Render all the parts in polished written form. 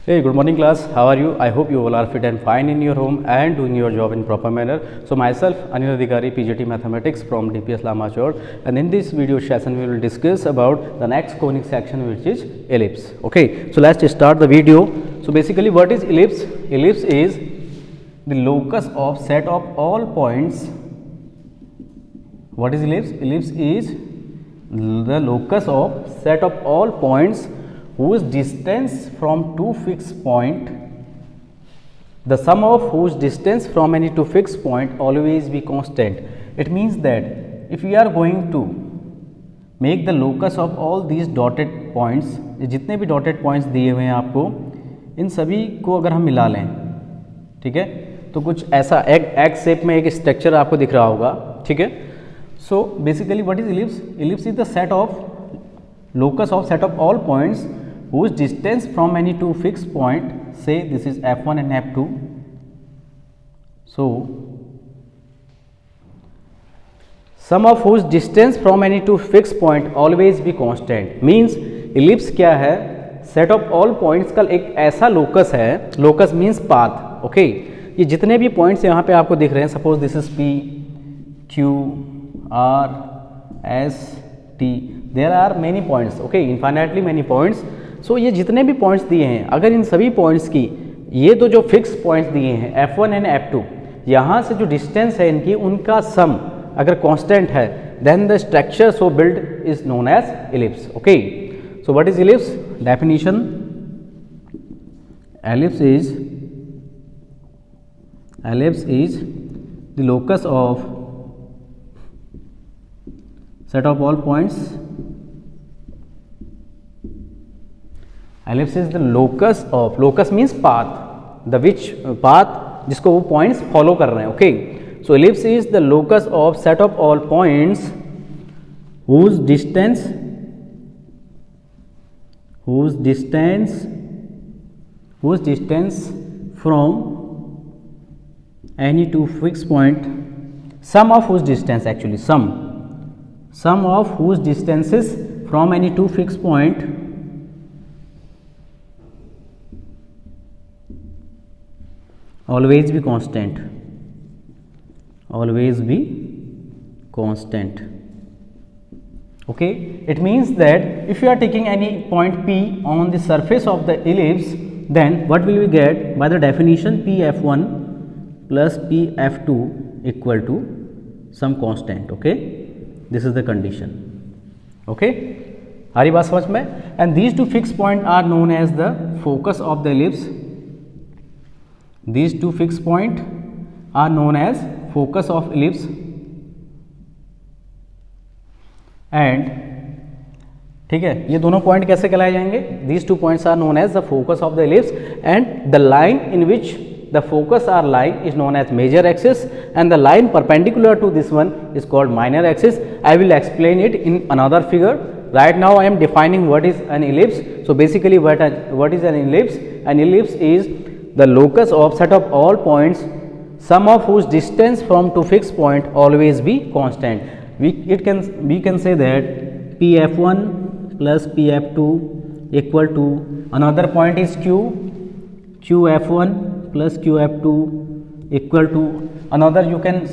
Hey, good morning class. How are you? I hope you all are fit and fine in your home and doing your job in proper manner. So myself Anil Adhikari, PGT Mathematics from DPS Lamachor, and in this video session we will discuss about the next conic section, which is ellipse. Okay, so let's start the video. So basically what is ellipse? Ellipse is the locus of set of all points. What is ellipse? Ellipse is the locus of set of all points whose distance from two fixed point, the sum of whose distance from any two fixed point always be constant. It means that if we are going to make the locus of all these dotted points, जितने भी dotted points दिए हुए हैं आपको, इन सभी को अगर हम मिला लें, ठीक है, तो कुछ ऐसा एक शेप में एक स्ट्रक्चर आपको दिख रहा होगा, ठीक है. So basically what is ellipse? Ellipse is the set of locus of set of all points whose distance from any two fixed point, say this is f1 and f2. So sum of whose distance from any two fixed point always be constant means ellipse क्या है? set of all points का एक ऐसा locus है, locus means path. okay, ये जितने भी points यहाँ पे आपको दिख रहे हैं, suppose this is p, q, r, s, t, there are many points, okay, infinitely many points. So ये जितने भी points दिए हैं, अगर इन सभी points की ये तो जो fixed points दिए हैं f1 and f2, यहाँ से जो distance है इनकी, उनका sum अगर constant है, then the structure so built is known as ellipse. okay, so what is ellipse? Definition: ellipse is the locus of set of all points. Ellipse is the locus of, locus means path, the which path जिसको वो points follow कर रहे हैं. okay, so ellipse is the locus of set of all points whose distance from any two fixed point, sum of whose distance, actually sum of whose distances from any two fixed point always be constant. okay, it means that if you are taking any point p on the surface of the ellipse, then what will we get? By the definition, pf1 plus pf2 equal to some constant. okay, this is the condition. okay, आ रही बात समझ में? and these two fixed points are known as the focus of the ellipse. These two fixed points are known as focus of ellipse, and ठीक है, ये दोनों point कैसे कहलाए जाएंगे? These two points are known as the focus of the ellipse, and the line in which the focus are lying is known as major axis, and the line perpendicular to this one is called minor axis. I will explain it in another figure. Right now I am defining what is an ellipse. So basically what is an ellipse? An ellipse is the locus of set of all points, sum of whose distance from two fixed point always be constant. We can say that pf1 plus pf2 equal to, another point is qf1 plus qf2 equal to, another you can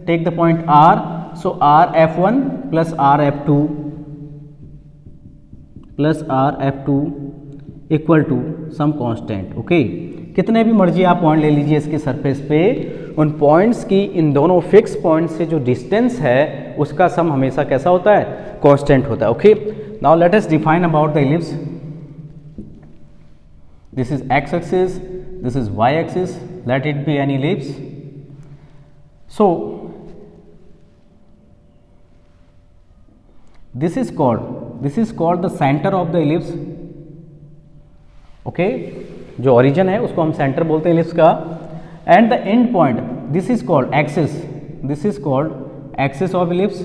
take the point r, so rf1 plus rf2 plus rf2 equal to some constant. okay, कितने भी मर्जी आप point ले लीजिए इसके surface पे, उन points की इन दोनों फिक्स पॉइंट से जो डिस्टेंस है उसका सम हमेशा कैसा होता है? कांस्टेंट होता है. Okay, now let us define about the ellipse. This is x axis, this is y axis, let it be an ellipse. So this is called the center of the ellipse. okay, जो origin है उसको हम center बोलते हैं ellipse का, and the end point, this is called axis of ellipse,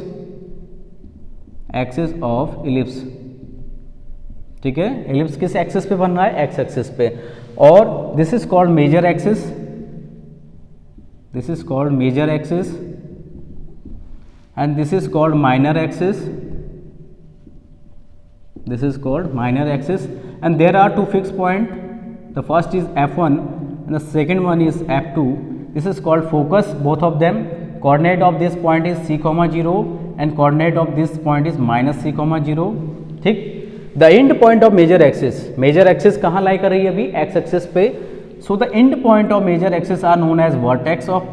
ठीक है. ellipse किस एक्सिस पे बन रहा है? x एक्सिस पे. और this is called major axis, and this is called minor axis, and there are two fixed point The first is f1 and the second one is f2. This is called focus, both of them. Coordinate of this point is c, 0 and coordinate of this point is minus c, 0. ठीक. The end point of major axis कहाँ लाई कर रही है अभी? x axis पे. So the end point of major axis are known as vertex of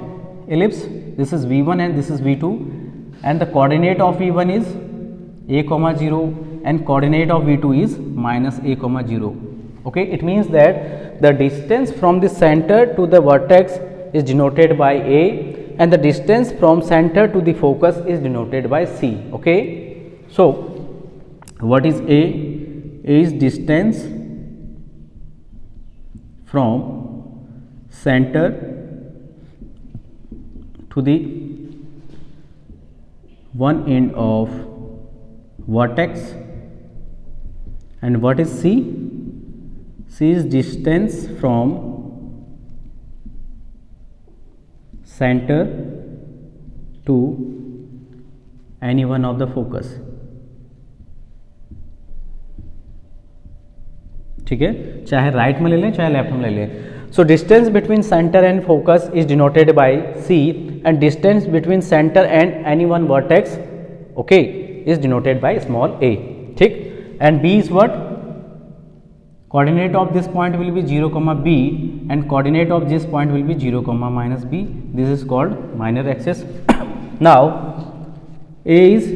ellipse. This is v1 and this is v2, and the coordinate of v1 is a, 0 and coordinate of v2 is minus a, 0. Okay, it means that the distance from the center to the vertex is denoted by a, and the distance from center to the focus is denoted by c. Okay, so what is a? A is distance from center to the one end of vertex, and what is c? C is distance from center to any one of the focus. ठीक है, चाहे right में ले लें चाहे left में ले लें. So distance between centre and focus is denoted by C, and distance between centre and any one vertex, okay, is denoted by small a. ठीक. And b is what? Coordinate of this point will be 0, b, and coordinate of this point will be 0, minus b. This is called minor axis. Now a is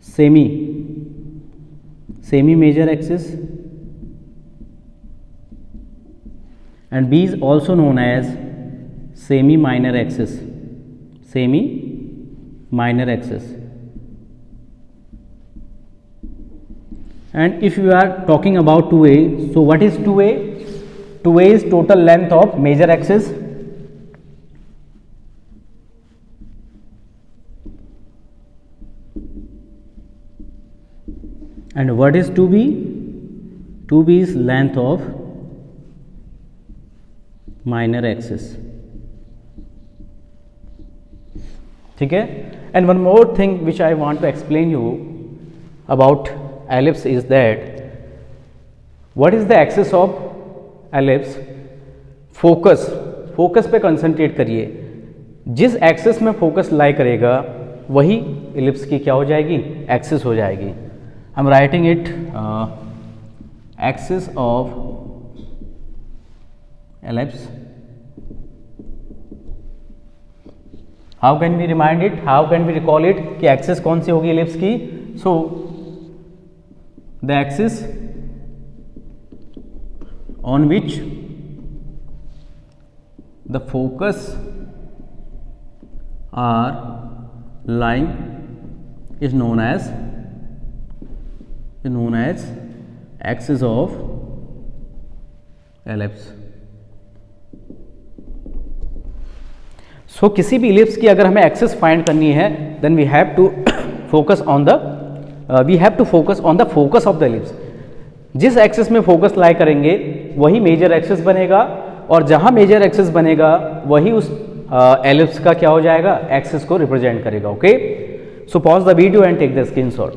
semi major axis, and b is also known as semi minor axis. And if you are talking about 2a, so what is 2a? 2a is total length of major axis, and what is 2b? 2b is length of minor axis. ठीक है. And one more thing which I want to explain you about ellipse is that what is the axis of ellipse? Focus पे concentrate करिए. जिस axis में focus लाई करेगा वही ellipse की क्या हो जाएगी? एक्सिस हो जाएगी. I am writing it axis of ellipse. How can we remind it? How can we recall it कि एक्सिस कौन सी होगी इलिप्स की? सो the axis on which the focus are lying is known as axis of ellipse. So किसी भी ellipse की अगर हमें एक्सिस फाइंड करनी है, then we have to focus on the focus of the ellipse. जिस एक्सिस में फोकस लाई करेंगे वही मेजर एक्सिस बनेगा, और जहां मेजर एक्सिस बनेगा वही उस एलिप्स का क्या हो जाएगा? एक्सिस को रिप्रेजेंट करेगा. Okay, so pause the video and take the screenshot.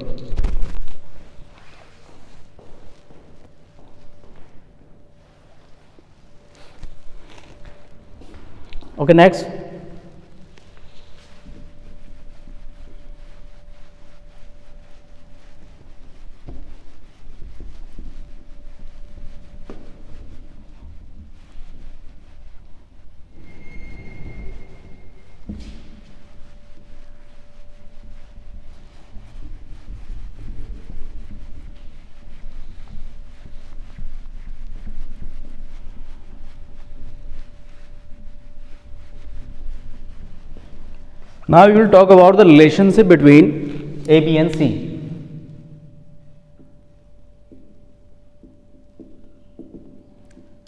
Okay, next. Now we will talk about the relationship between A, B and C.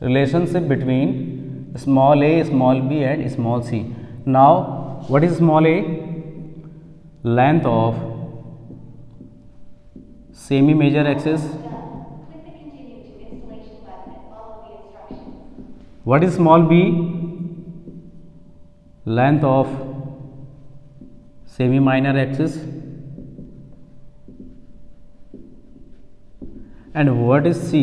Relationship between small a, small b and small c. Now what is small a? Length of semi major axis. What is small b? Length of semi minor axis. And what is C?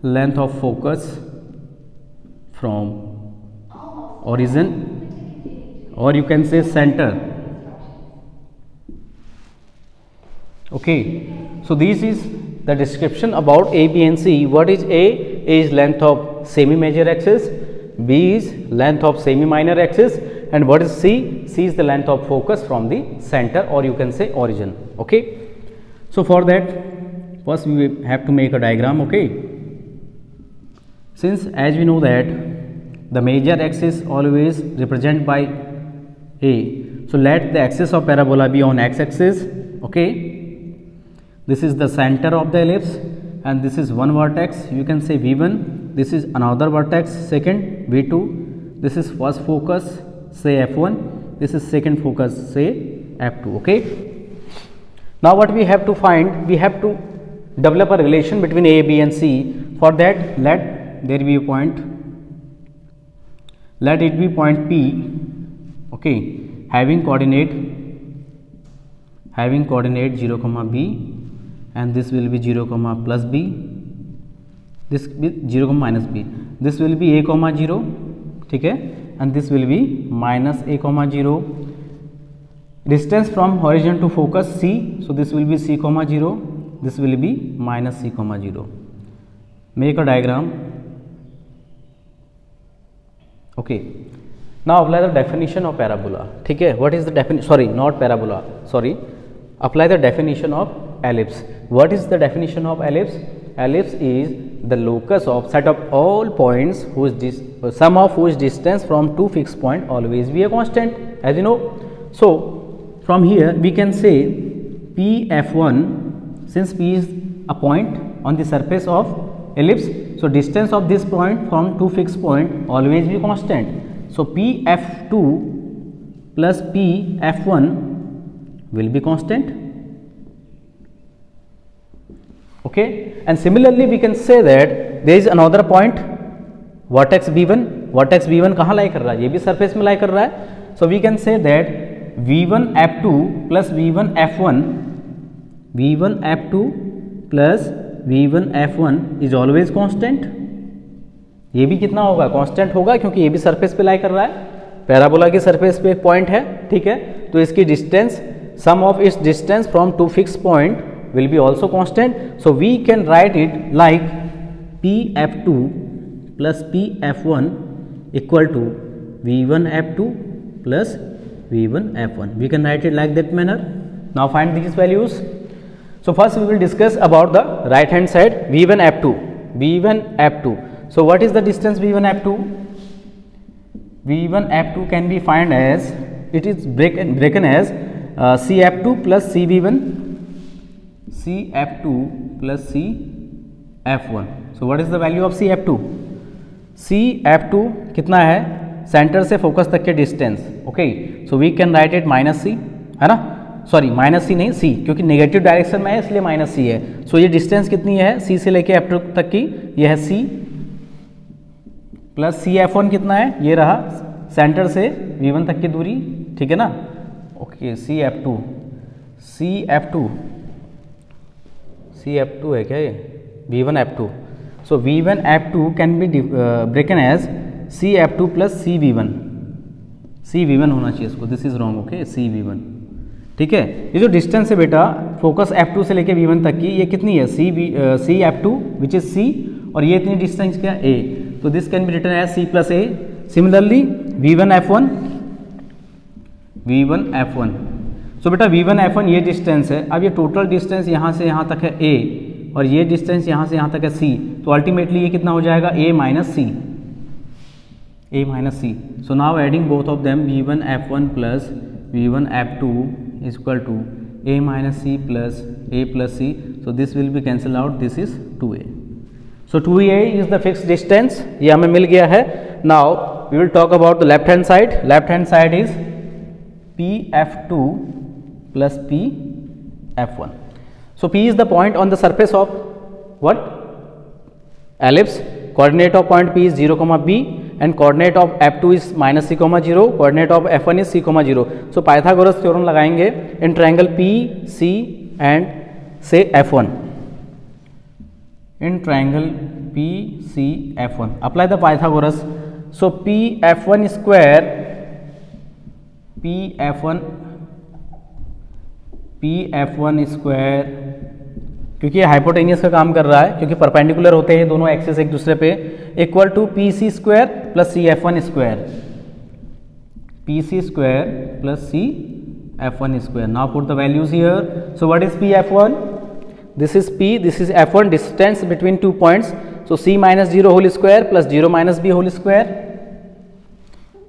length of focus from origin, or you can say center. Okay, so this is the description about A, B and C. What is A? A is length of semi major axis, B is length of semi minor axis, and what is C? C is the length of focus from the center, or you can say origin. Okay, so for that first we have to make a diagram. Okay, since as we know that the major axis always represented by A, so let the axis of parabola be on x axis. Okay, this is the center of the ellipse, and this is one vertex, you can say V1, this is another vertex, second V2, this is first focus, say F1, this is second focus, say F2. Okay, now what we have to find, we have to develop a relation between A, B and C. For that, let there be a point, let it be point P. Okay, having coordinate 0 comma B, and this will be 0 comma plus B, this with 0 comma minus B, this will be A comma 0, ठीक है, and this will be minus A comma 0. Distance from origin to focus C, so this will be C comma 0, this will be minus C comma 0. Make a diagram. Okay, now apply the definition of parabola. ठीक है, what is the definition? Sorry, not parabola. Sorry, apply the definition of ellipse. What is the definition of ellipse? Ellipse is the locus of set of all points whose sum of whose distance from two fixed point always be a constant, as you know. So from here we can say P F1, since P is a point on the surface of ellipse, so distance of this point from two fixed point always be constant. So P F2 plus P F1 will be constant. Okay, and similarly we can say that there is another point vertex B1. vertex B1 कहाँ लाई कर रहा है? ये भी surface में लाई कर रहा है. So we can say that V1 F2 plus V1 F1, V1 F2 plus V1 F1 is always constant. ये भी कितना होगा? कांस्टेंट होगा, क्योंकि ये भी सरफेस पे लाई कर रहा है. पैराबोला की सरफेस पे एक पॉइंट है, ठीक है, तो इसकी distance, sum of its distance from two fix point will be also constant. So we can write it like Pf2 plus Pf1 equal to V1 F2 plus V1 F1. We can write it like that manner. Now find these values. So first we will discuss about the right hand side, V1 F2. V1 F2. So what is the distance V1 F2? V1 F2 can be find as, it is broken as Cf2 plus Cv1, Cf2 plus Cf1. So what is the value of Cf2? Cf2 कितना है? Centre से focus तक के distance. Okay, so we can write it minus C, है ना, sorry minus सी नहीं, सी, क्योंकि negative direction में है इसलिए माइनस सी है. सो ये डिस्टेंस कितनी है? सी से लेके F2 तक की, ये है सी, प्लस Cf1 कितना है? ये रहा सेंटर से V1 तक की दूरी, ठीक है ना. ओके, Cf2 है क्या ये? V1 F2. So V1 F2 can be broken as Cf2 plus Cv1. Cv1 होना चाहिए इसको, this is wrong. Okay, Cv1, ठीक है. ये जो डिस्टेंस है बेटा फोकस F2 से लेके V1 तक की, ये कितनी है? Cf2 विच इज C, और ये इतनी डिस्टेंस क्या? A. तो this can be written as C plus A. Similarly V1 F1. So बेटा V1 F1 ये डिस्टेंस है. अब ये टोटल डिस्टेंस यहाँ से यहाँ तक है A, और ये डिस्टेंस यहाँ से यहाँ तक है C. तो अल्टीमेटली ये कितना हो जाएगा? A minus C. So now adding both of them, V1 F1 plus V1 F2 is equal to A minus C plus A plus C. So this will be cancel out, this is 2A. So 2A is the fix distance, ये हमें मिल गया है. Now we will talk about the left hand side. Left hand side is Pf2 plus Pf1. So P is the point on the surface of what? Ellipse. Coordinate of point P is 0 comma B, and coordinate of F2 is minus C comma 0. Coordinate of F1 is C comma 0. So Pythagoras theorem लगाएंगे in triangle P, C and say F1. in triangle PCF1. Apply the Pythagoras. So PF1 square, PF1 square, क्योंकि ये hypotenuse का काम कर रहा है, क्योंकि perpendicular होते हैं दोनों एक्सिस एक दूसरे पे, equal to PC square plus CF1 square, PC square plus CF1 square. Now put the values here. So what is PF1? This is P, this is F1, distance between 2 points. So C minus 0 whole square plus 0 minus B whole square,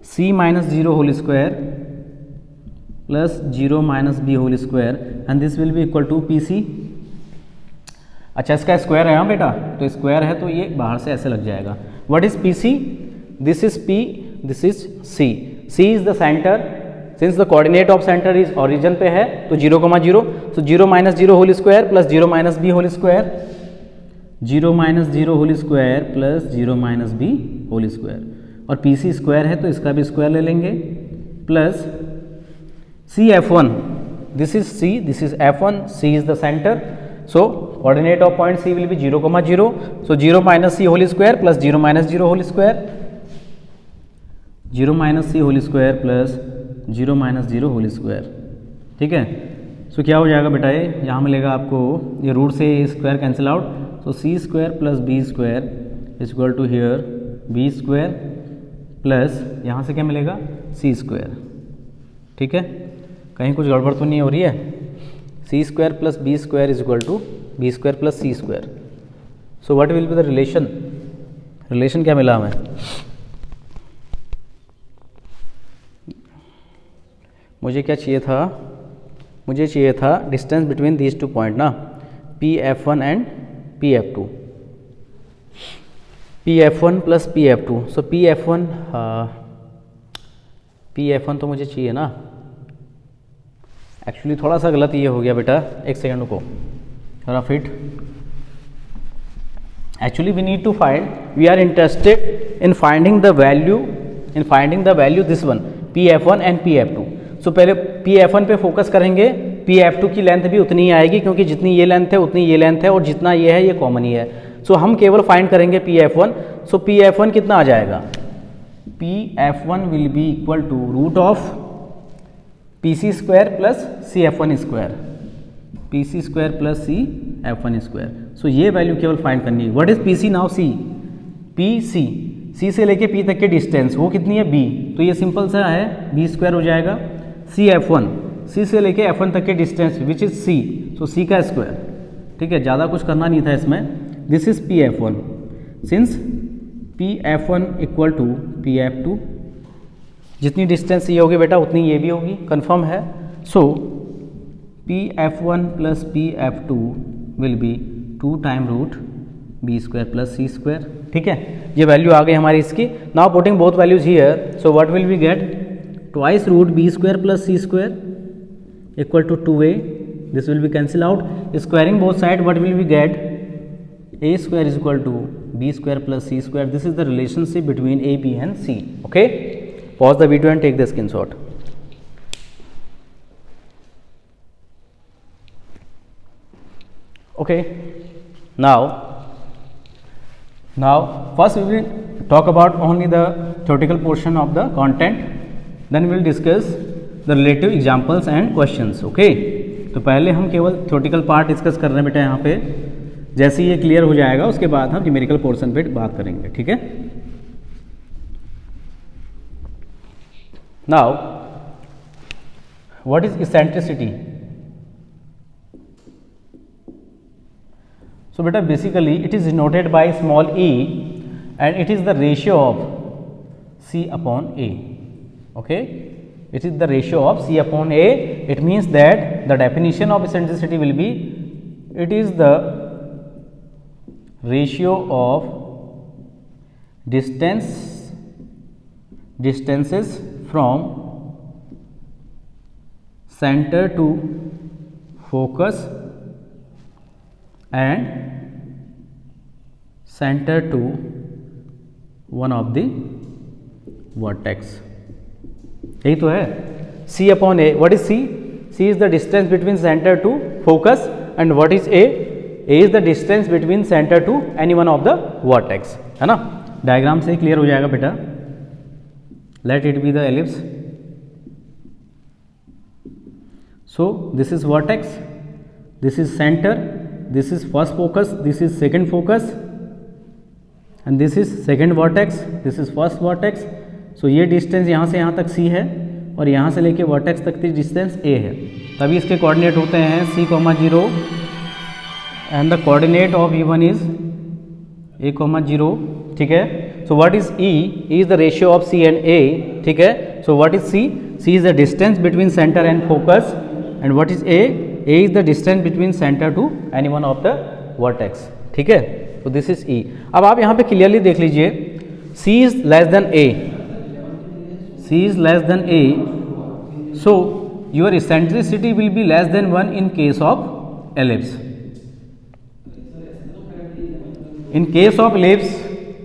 C minus 0 whole square plus 0 minus B whole square, and this will be equal to PC. अच्छा, इसका square है हाँ बेटा, तो square है तो ये बाहर से ऐसे लग जाएगा. What is PC? This is P, this is C. C is the center. Since the coordinate of center is origin पे है तो 0, 0, so 0 minus 0 whole square plus 0 minus B whole square, 0 minus 0 whole square plus 0 minus B whole square, और PC square है तो इसका भी square ले लेंगे, plus CF1, this is C, this is F1, C is the center, so coordinate of point C will be 0, 0, so 0 minus C whole square plus 0 minus 0 whole square, 0 minus C whole square plus 0 minus 0 whole square. ठीक है, सो क्या हो जाएगा बेटा, ये यहाँ मिलेगा आपको, ये रूट से square cancel out, so C square plus B square is equal to here B square plus यहाँ से क्या मिलेगा C स्क्वायर. ठीक है, कहीं कुछ गड़बड़ तो नहीं हो रही है. C square plus B square is equal to B square plus C square. So what will be the relation, relation क्या मिला हमें, मुझे क्या चाहिए था, मुझे चाहिए था distance between these two point ना, PF1 and PF2, PF1 plus PF2. So PF1 तो मुझे चाहिए ना. एक्चुअली थोड़ा सा गलत ये हो गया बेटा, एक सेकेंड को थोड़ा fit. Actually we need to find, we are interested in finding the value this one PF1 and PF2. So पहले PF1 पे फोकस करेंगे, PF2 की लेंथ भी उतनी ही आएगी, क्योंकि जितनी ये लेंथ है उतनी ये लेंथ है, और जितना ये है ये कॉमन ही है. सो हम केवल फाइंड करेंगे PF1. सो PF1 कितना आ जाएगा, PF1 will be equal to root of PC square plus CF1 square, PC square plus CF1 square. So ये वैल्यू केवल फाइंड करनी है. What is PC now, C, PC, C से लेके P तक की डिस्टेंस वो कितनी है B, तो ये सिंपल सा है B स्क्वायर हो जाएगा. CF1, C से लेके F1 तक के distance which is C, so C का स्क्वायर. ठीक है, ज़्यादा कुछ करना नहीं था इसमें. This is PF1, since PF1 equal to PF2, जितनी डिस्टेंस ये होगी बेटा उतनी ये भी होगी, कंफर्म है. So PF1 plus PF2 will be 2 time root B square plus C square. ठीक है, ये वैल्यू आ गई हमारी इसकी. Now putting both values here, so what will we get, twice root B square plus C square equal to 2A. This will be cancel out, squaring both side, what will we get, A square is equal to B square plus C square. This is the relationship between A, B and C. Okay, pause the video and take the screenshot. Okay, now first we will talk about only the theoretical portion of the content, then we will discuss the relative examples and questions. okay, तो पहले हम केवल theoretical part discuss कर रहे हैं बेटा यहाँ पे. जैसे ही ये क्लियर हो जाएगा उसके बाद हम न्यूमेरिकल पोर्शन पे बात करेंगे. ठीक है, now what is eccentricity? So beta basically it is denoted by small e and it is the ratio of C upon A. Okay, it is the ratio of C upon A. It means that the definition of eccentricity will be, it is the ratio of distances from center to focus and center to one of the vertex. यही तो है C upon A. What is C? C is the distance between center to focus, and what is A? A is the distance between centre to any one of the vertex, है ना। Diagram से clear हो जाएगा बेटा। Let it be the ellipse. So this is vertex, this is center, this is first focus, this is second focus, and this is second vertex, this is first vertex. So ये distance यहाँ से यहाँ तक C है और यहाँ से लेके वर्टेक्स तक की डिस्टेंस A है। तभी इसके कोऑर्डिनेट होते हैं C,0 and the coordinate of E1 is A,0, ठीक है। So what is E? E is the ratio of C and A, ठीक है। So what is C? C is the distance between centre and focus, and what is A? A is the distance between centre to any one of the vertex, ठीक है। तो this is E। अब आप यहाँ पे clearly देख लीजिए, C is less than A, C is less than A, so your eccentricity will be less than 1 in case of ellipse. In case of ellipse,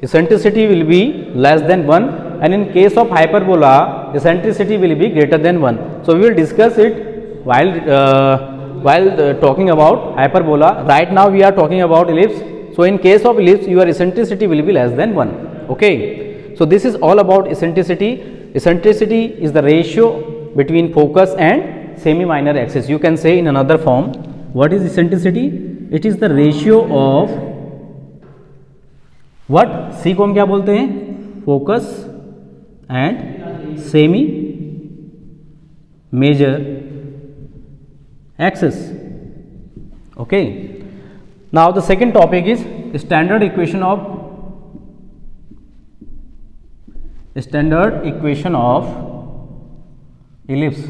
eccentricity will be less than 1, and in case of hyperbola, eccentricity will be greater than 1. So we will discuss it while talking about hyperbola. Right now we are talking about ellipse. So in case of ellipse, your eccentricity will be less than 1. Okay. So this is all about eccentricity. Eccentricity is the ratio between focus and semi-minor axis. You can say in another form, what is eccentricity? It is the ratio of what? C को हम क्या बोलते हैं? Focus and semi-major axis. Okay. Now the second topic is standard equation of ellipse.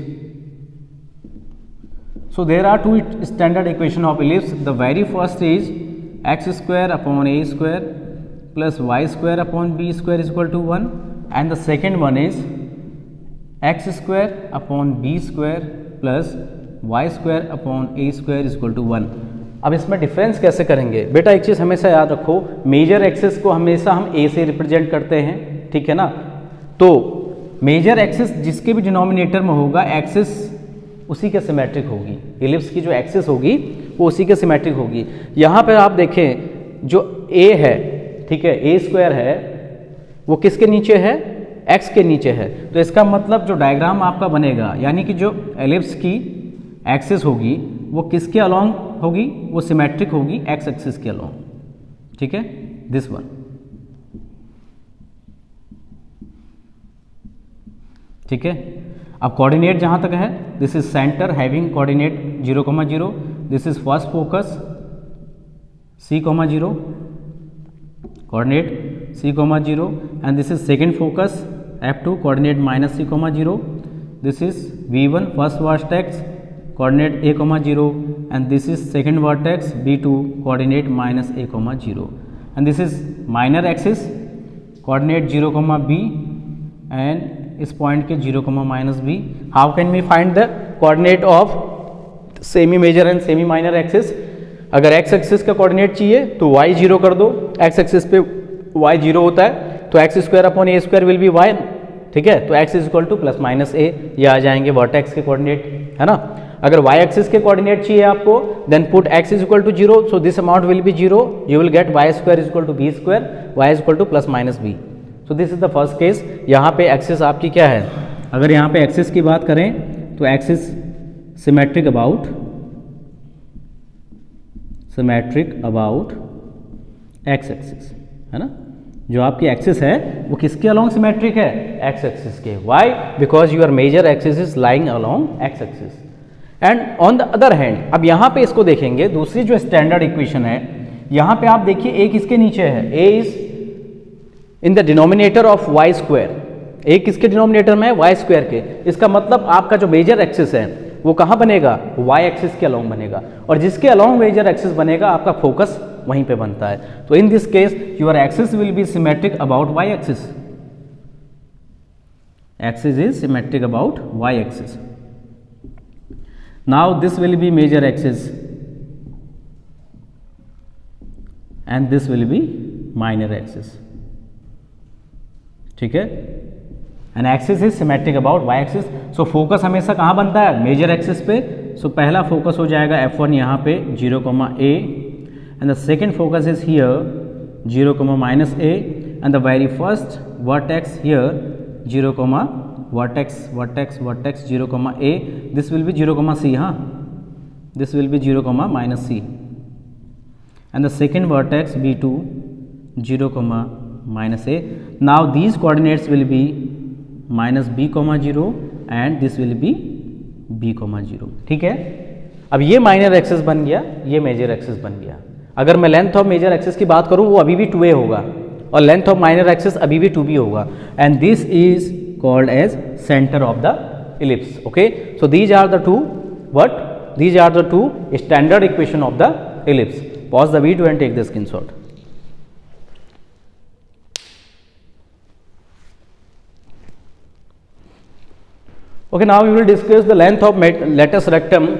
So there are two standard equation of ellipse. The very first is x square upon a square plus y square upon b square is equal to 1, and the second one is x square upon b square plus y square upon a square is equal to 1. अब इसमें difference कैसे करेंगे बेटा? एक चीज़ हमेशा याद रखो, major axis को हमेशा हम a से रिप्रेजेंट करते हैं, ठीक है ना। तो मेजर एक्सिस जिसके भी डिनोमिनेटर में होगा, एक्सिस उसी के सिमेट्रिक होगी। एलिप्स की जो एक्सिस होगी वो उसी के सिमेट्रिक होगी। यहाँ पर आप देखें जो a है, ठीक है, a स्क्वायर है, वो किसके नीचे है? x के नीचे है। तो इसका मतलब जो डायग्राम आपका बनेगा, यानी कि जो एलिप्स की एक्सिस होगी वो किसके अलोंग होगी? वो सिमेट्रिक होगी x एक्सिस के अलोंग, ठीक है, दिस वन, ठीक है। अब कोऑर्डिनेट जहां तक है, this is centre having coordinate 0,0, this is first focus C,0 coordinate C,0, and this is second focus F2 coordinate -C,0, this is V1 first vertex coordinate A,0, and this is second vertex B2 coordinate -A,0, and this is minor axis coordinate 0, B, and इस point के 0, -B. How can we find the coordinate of semi major and semi minor axis? अगर x axis का coordinate चाहिए तो y 0 कर दो, x axis पे y 0 होता है तो x square upon a square will be y, ठीक है। तो x is equal to plus minus a, ये आ जाएंगे वर्टेक्स के कोऑर्डिनेट, है ना। अगर y एक्सिस के कोऑर्डिनेट चाहिए आपको, then put x is equal to 0, so this amount will be 0, you will get y square is equal to b square, y is equal to plus minus b. So this is the first case. यहाँ पे axis आपकी क्या है? अगर यहाँ पे axis की बात करें तो axis symmetric about x axis, है ना. जो आपकी एक्सिस है वो किसके अलोंग सिमेट्रिक है? एक्स एक्सिस के. Why? Because your major axis is lying along x axis. And on the other hand, अब यहाँ पे इसको देखेंगे, दूसरी जो स्टैंडर्ड इक्वेशन है, यहाँ पे आप देखिए ए किसके नीचे है? A is in the denominator of Y square. A किसके डिनोमिनेटर में है? वाई स्क्वायर के. इसका मतलब आपका जो मेजर एक्सिस है वो कहाँ बनेगा? वाई एक्सिस के अलोंग बनेगा. और जिसके अलोंग मेजर एक्सिस बनेगा आपका फोकस वहीं पे बनता है. तो in this case your axis will be symmetric about y axis. Axis is symmetric about y axis. Now this will be major axis and this will be minor axis. ठीक है. And axis is symmetric about y axis. So focus हमेशा कहाँ बनता है? Major axis पे. So पहला focus हो जाएगा F1 यहाँ पे 0, A, and the second focus is here 0 comma minus a, and the very first vertex here 0 comma vertex 0 comma a, this will be 0 comma c, this will be 0 comma minus c, and the second vertex b2 0 comma minus a. Now these coordinates will be minus b comma 0 and this will be b comma 0. ठीक है, अब ये minor axis बन गया, ये major axis बन गया. अगर मैं लेंथ ऑफ मेजर एक्सिस की बात करूं वो अभी भी 2a होगा और लेंथ ऑफ माइनर एक्सिस अभी भी 2b होगा, and this is called as centre of the ellipse. Okay, so these are the two these are the two standard equation of the ellipse. Pause the video and take the screenshot. Okay, now we will discuss the length of latus rectum.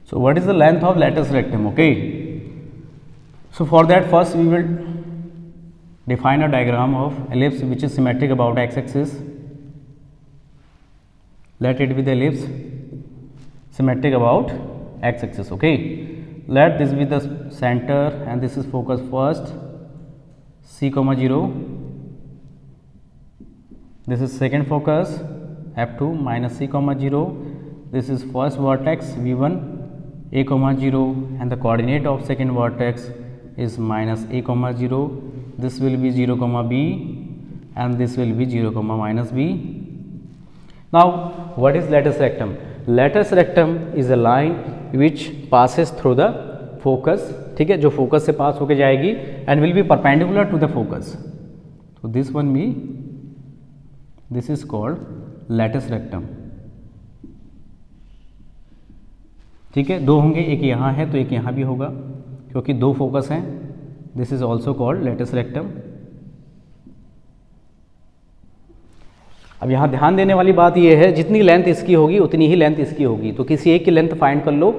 So what is the length of latus rectum? Okay, so for that first we will define a diagram of ellipse which is symmetric about x-axis. Let it be the ellipse symmetric about x-axis. Okay, let this be the center and this is focus first c comma 0, this is second focus f2 minus c comma 0, this is first vertex v1 a comma 0, and the coordinate of second vertex is minus a comma 0, this will be 0 comma b and this will be 0 comma minus b. Now what is latus rectum? Latus rectum is a line which passes through the focus. ठीक है, जो focus से पास होके जाएगी and will be perpendicular to the focus. So this one this is called latus rectum. ठीक है, दो होंगे, एक यहाँ है तो एक यहाँ भी होगा क्योंकि दो फोकस हैं. This is also called latus rectum. अब यहाँ ध्यान देने वाली बात ये है, जितनी लेंथ इसकी होगी उतनी ही लेंथ इसकी होगी, तो किसी एक की लेंथ फाइंड कर लो.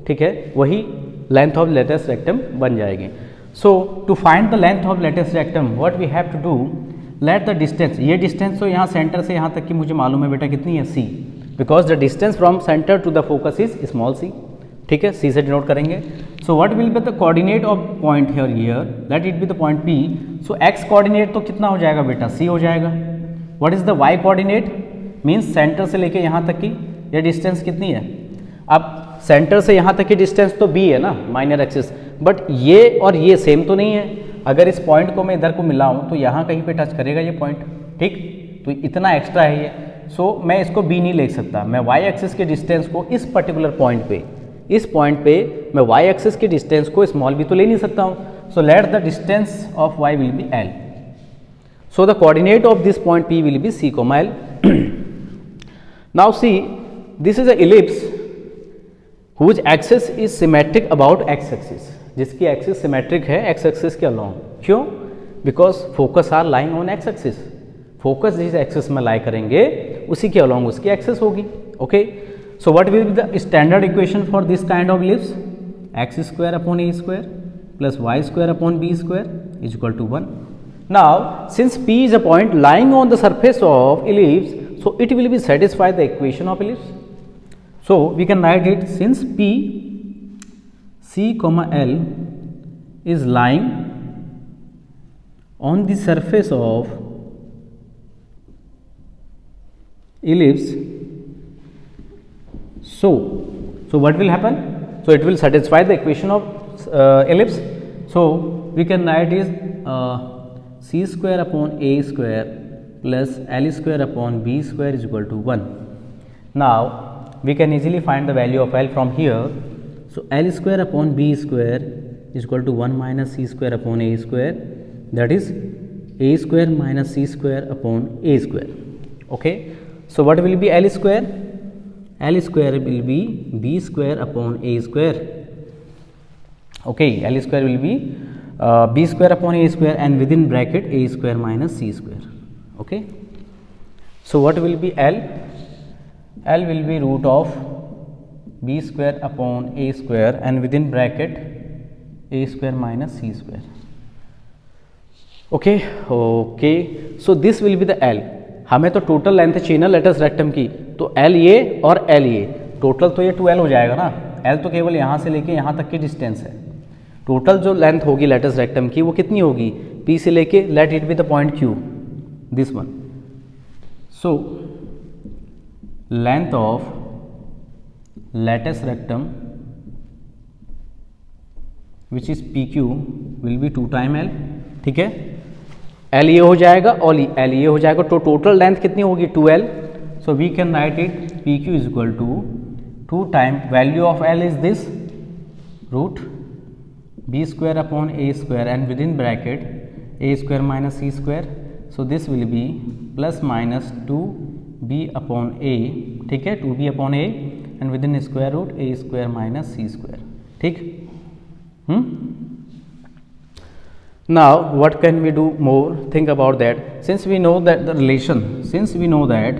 ठीक है, वही लेंथ ऑफ लेटस रेक्टम बन जाएगी. So to find the length of latus रेक्टम what we have to do, let the distance, ये डिस्टेंस तो यहाँ सेंटर से यहाँ तक की मुझे मालूम है बेटा कितनी है, c, because the distance from centre to the focus is small c. ठीक है, c से डिनोट करेंगे. So what will be the coordinate of point here, let it be the point p. So x coordinate तो कितना हो जाएगा बेटा, c हो जाएगा. What is the y coordinate, means centre से लेके यहाँ तक की ये डिस्टेंस कितनी है. अब सेंटर से यहाँ तक की डिस्टेंस तो b है ना, माइनर एक्सिस, बट ये और ये सेम तो नहीं है. अगर इस पॉइंट को मैं इधर को मिलाऊं तो यहाँ कहीं पे टच करेगा ये पॉइंट. ठीक, तो इतना एक्स्ट्रा है ये. सो मैं इसको b नहीं लिख सकता, मैं y एक्सिस के डिस्टेंस को इस पर्टिकुलर पॉइंट पे, इस पॉइंट पे मैं y एक्सिस के डिस्टेंस को स्मॉल b तो ले नहीं सकता हूँ. So let the distance of y will be l. So the coordinate of this point p will be c, l. Now see, this is a ellipse whose axis is symmetric about x axis, जिसकी axis symmetric है x axis के along. क्यों? Because focus are lying on x axis. Focus जिस axis में lie करेंगे उसी के along उसकी एक्सिस होगी. Okay, so what will be the standard equation for this kind of ellipse, x square upon a square plus y square upon b square is equal to 1. Now since p is a point lying on the surface of ellipse, so it will be satisfy the equation of ellipse. So we can write it, since p c comma l is lying on the surface of ellipse, so what will happen, so it will satisfy the equation of ellipse. So we can write is c square upon a square plus l square upon b square is equal to 1. Now we can easily find the value of l from here. So l square upon b square is equal to 1 minus c square upon a square, that is a square minus c square upon a square. Okay, so what will be L square? L square will be b square upon a square. Okay, L square will be b square upon a square and within bracket a square minus c square. Okay, so what will be L? L will be root of b square upon a square and within bracket a square minus c square. Okay, okay, so this will be the L. हमें तो total length चाहिए ना latus rectum की, तो L ये और L ये total तो ये 2L हो जाएगा ना. L तो केवल यहाँ से लेके यहाँ तक की डिस्टेंस है. टोटल जो लेंथ होगी लेटस रेक्टम की वो कितनी होगी? P से लेके let it be the point Q, this one. So length of latus rectum which is PQ will be 2 time L. ठीक है, L ये हो जाएगा और L ये हो जाएगा, तो टोटल लेंथ कितनी होगी? 2L. So we can write it PQ is equal to 2 time value of L is this root b square upon a square and within bracket a square minus c square. So this will be plus minus 2b upon a. ठीक है, 2b upon a and within square root a square minus c square. ठीक. Now what can we do more? Think about that. Since we know that the relation, since we know that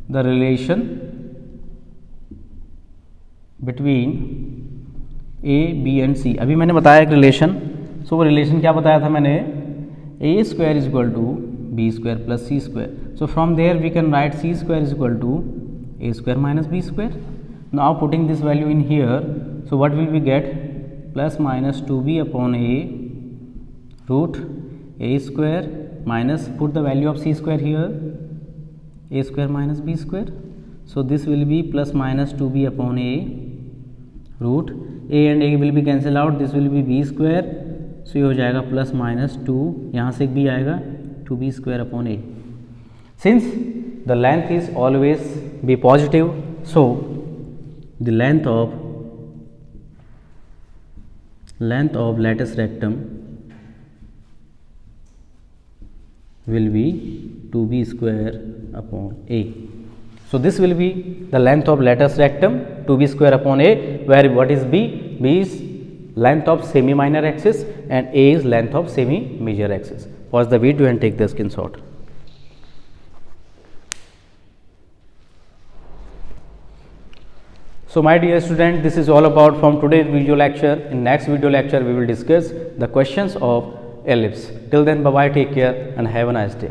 the relation between A, B and C, अभी मैंने बताया एक relation. सो वो relation क्या बताया था मैंने? A square is equal to B square plus C square. So from there we can write C square is equal to A square minus B square. Now putting this value in here, so what will we get? Plus minus 2b upon a root a square minus, put the value of c square here, a square minus b square. So this will be plus minus 2b upon a root a and a will be cancel out, this will be b square. So ये हो जाएगा plus minus 2, यहाँ से एक b आएगा, 2b square upon a. Since the length is always be positive, so the length of lattice rectum will be 2b square upon a. So this will be the length of lattice rectum 2b square upon a, where what is b? B is length of semi minor axis and a is length of semi major axis. Pause the video and take the screenshot. So my dear student, this is all about from today's video lecture. In next video lecture we will discuss the questions of ellipse. Till then, bye bye, take care and have a nice day.